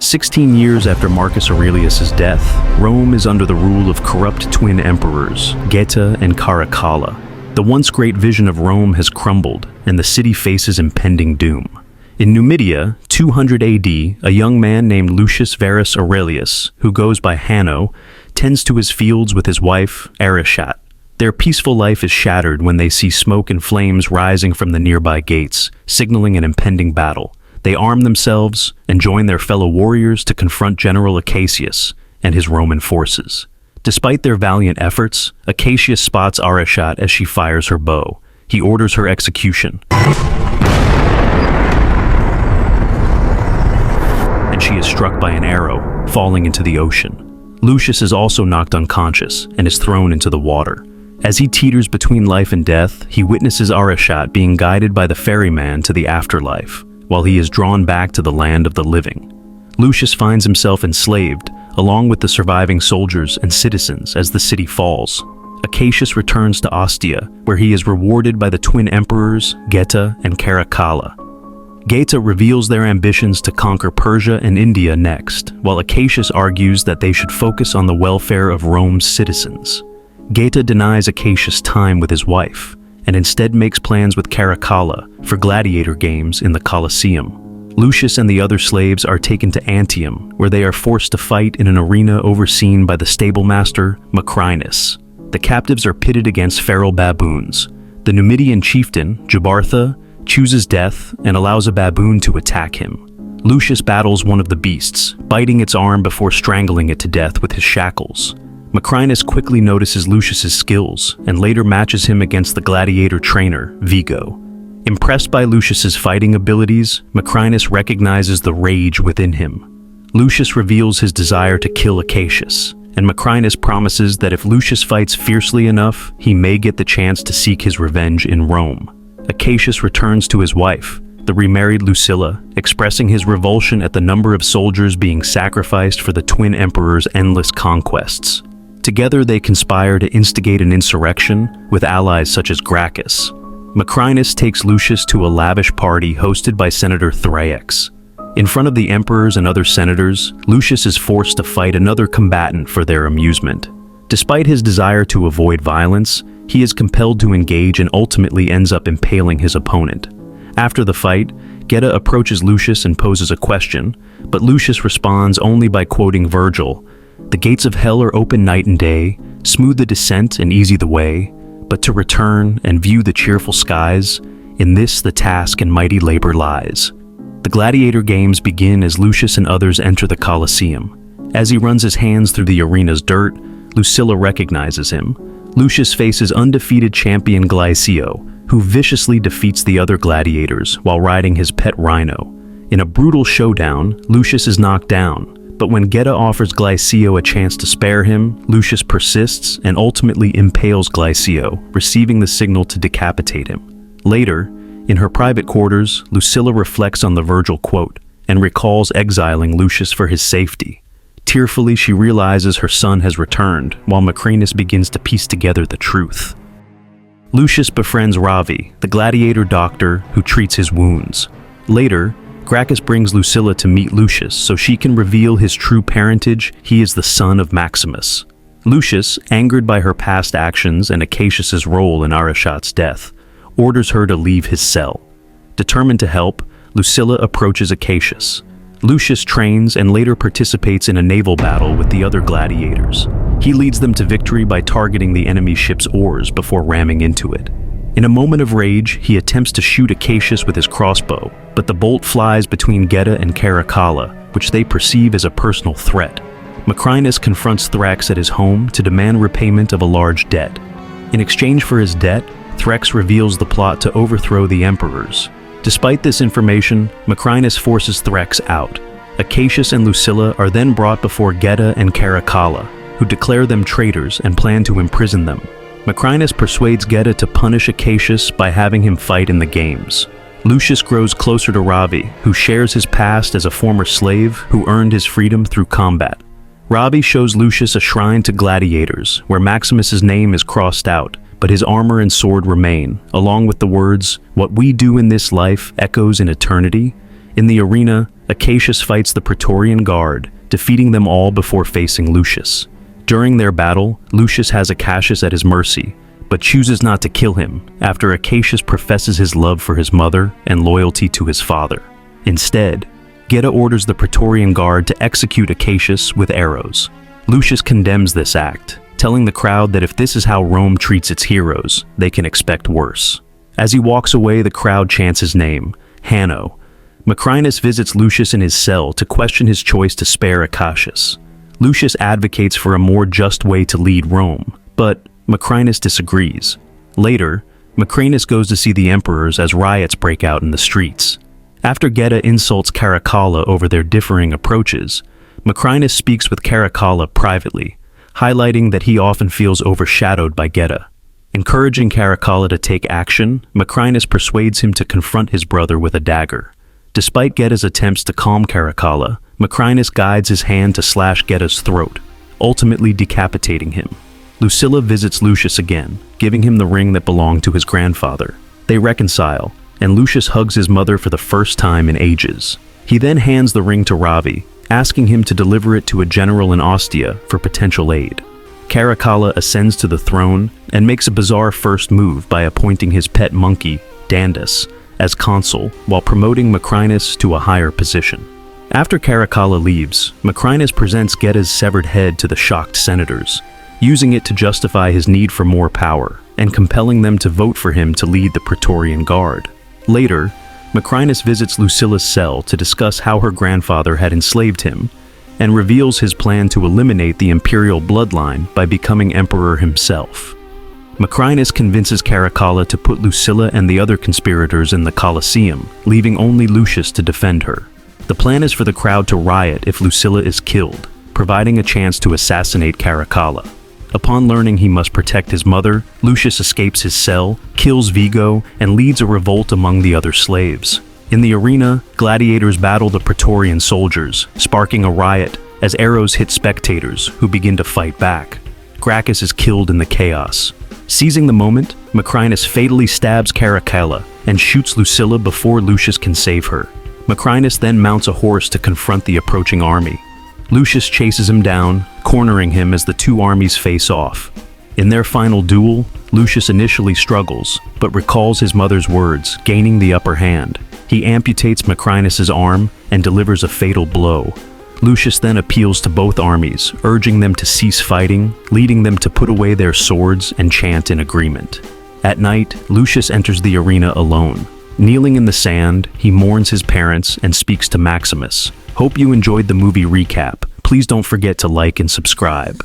16 years after Marcus Aurelius's death, Rome is under the rule of corrupt twin emperors, Geta and Caracalla. The once great vision of Rome has crumbled, and the city faces impending doom. In Numidia, 200 AD, a young man named Lucius Verus Aurelius, who goes by Hanno, tends to his fields with his wife, Arishat. Their peaceful life is shattered when they see smoke and flames rising from the nearby gates, signaling an impending battle. They arm themselves and join their fellow warriors to confront General Acacius and his Roman forces. Despite their valiant efforts, Acacius spots Arishat as she fires her bow. He orders her execution, and she is struck by an arrow, falling into the ocean. Lucius is also knocked unconscious and is thrown into the water. As he teeters between life and death, he witnesses Arishat being guided by the ferryman to the afterlife, while he is drawn back to the land of the living. Lucius finds himself enslaved, along with the surviving soldiers and citizens as the city falls. Acacius returns to Ostia, where he is rewarded by the twin emperors, Geta and Caracalla. Geta reveals their ambitions to conquer Persia and India next, while Acacius argues that they should focus on the welfare of Rome's citizens. Geta denies Acacius time with his wife, and instead makes plans with Caracalla for gladiator games in the Coliseum. Lucius and the other slaves are taken to Antium, where they are forced to fight in an arena overseen by the stablemaster Maximus. The captives are pitted against feral baboons. The Numidian chieftain, Jabartha, chooses death and allows a baboon to attack him. Lucius battles one of the beasts, biting its arm before strangling it to death with his shackles. Maximus quickly notices Lucius's skills and later matches him against the gladiator trainer, Vigo. Impressed by Lucius's fighting abilities, Maximus recognizes the rage within him. Lucius reveals his desire to kill Acacius, and Maximus promises that if Lucius fights fiercely enough, he may get the chance to seek his revenge in Rome. Acacius returns to his wife, the remarried Lucilla, expressing his revulsion at the number of soldiers being sacrificed for the twin emperor's endless conquests. Together they conspire to instigate an insurrection with allies such as Gracchus. Maximus takes Lucius to a lavish party hosted by Senator Thrax. In front of the emperors and other senators, Lucius is forced to fight another combatant for their amusement. Despite his desire to avoid violence, he is compelled to engage and ultimately ends up impaling his opponent. After the fight, Geta approaches Lucius and poses a question, but Lucius responds only by quoting Virgil, "The gates of hell are open night and day, smooth the descent and easy the way, but to return and view the cheerful skies, in this the task and mighty labor lies." The gladiator games begin as Lucius and others enter the Coliseum. As he runs his hands through the arena's dirt, Lucilla recognizes him. Lucius faces undefeated champion Glycio, who viciously defeats the other gladiators while riding his pet rhino. In a brutal showdown, Lucius is knocked down, but when Geta offers Glycio a chance to spare him, Lucius persists and ultimately impales Glycio, receiving the signal to decapitate him. Later, in her private quarters, Lucilla reflects on the Virgil quote and recalls exiling Lucius for his safety. Tearfully, she realizes her son has returned, while Maximus begins to piece together the truth. Lucius befriends Ravi, the gladiator doctor who treats his wounds. Later, Gracchus brings Lucilla to meet Lucius so she can reveal his true parentage. He is the son of Maximus. Lucius, angered by her past actions and Acacius's role in Arishat's death, orders her to leave his cell. Determined to help, Lucilla approaches Acacius. Lucius trains and later participates in a naval battle with the other gladiators. He leads them to victory by targeting the enemy ship's oars before ramming into it. In a moment of rage, he attempts to shoot Acacius with his crossbow, but the bolt flies between Geta and Caracalla, which they perceive as a personal threat. Maximus confronts Thrax at his home to demand repayment of a large debt. In exchange for his debt, Thrax reveals the plot to overthrow the emperors. Despite this information, Maximus forces Thrax out. Acacius and Lucilla are then brought before Geta and Caracalla, who declare them traitors and plan to imprison them. Maximus persuades Geta to punish Acacius by having him fight in the games. Lucius grows closer to Ravi, who shares his past as a former slave who earned his freedom through combat. Ravi shows Lucius a shrine to gladiators, where Maximus's name is crossed out, but his armor and sword remain, along with the words, "What we do in this life echoes in eternity." In the arena, Acacius fights the Praetorian Guard, defeating them all before facing Lucius. During their battle, Lucius has Acacius at his mercy, but chooses not to kill him after Acacius professes his love for his mother and loyalty to his father. Instead, Geta orders the Praetorian Guard to execute Acacius with arrows. Lucius condemns this act, telling the crowd that if this is how Rome treats its heroes, they can expect worse. As he walks away, the crowd chants his name, Hanno. Macrinus visits Lucius in his cell to question his choice to spare Acacius. Lucius advocates for a more just way to lead Rome, but Macrinus disagrees. Later, Macrinus goes to see the emperors as riots break out in the streets. After Geta insults Caracalla over their differing approaches, Macrinus speaks with Caracalla privately, highlighting that he often feels overshadowed by Geta. Encouraging Caracalla to take action, Macrinus persuades him to confront his brother with a dagger. Despite Geta's attempts to calm Caracalla, Macrinus guides his hand to slash Geta's throat, ultimately decapitating him. Lucilla visits Lucius again, giving him the ring that belonged to his grandfather. They reconcile, and Lucius hugs his mother for the first time in ages. He then hands the ring to Ravi, asking him to deliver it to a general in Ostia for potential aid. Caracalla ascends to the throne and makes a bizarre first move by appointing his pet monkey, Dandus, as consul while promoting Macrinus to a higher position. After Caracalla leaves, Macrinus presents Geta's severed head to the shocked senators, using it to justify his need for more power and compelling them to vote for him to lead the Praetorian Guard. Later, Macrinus visits Lucilla's cell to discuss how her grandfather had enslaved him and reveals his plan to eliminate the imperial bloodline by becoming emperor himself. Macrinus convinces Caracalla to put Lucilla and the other conspirators in the Coliseum, leaving only Lucius to defend her. The plan is for the crowd to riot if Lucilla is killed, providing a chance to assassinate Caracalla. Upon learning he must protect his mother, Lucius escapes his cell, kills Vigo, and leads a revolt among the other slaves. In the arena, gladiators battle the Praetorian soldiers, sparking a riot as arrows hit spectators, who begin to fight back. Gracchus is killed in the chaos. Seizing the moment, Macrinus fatally stabs Caracalla and shoots Lucilla before Lucius can save her. Macrinus then mounts a horse to confront the approaching army. Lucius chases him down, cornering him as the two armies face off. In their final duel, Lucius initially struggles, but recalls his mother's words, gaining the upper hand. He amputates Macrinus's arm and delivers a fatal blow. Lucius then appeals to both armies, urging them to cease fighting, leading them to put away their swords and chant in agreement. At night, Lucius enters the arena alone. Kneeling in the sand, he mourns his parents and speaks to Maximus. Hope you enjoyed the movie recap. Please don't forget to like and subscribe.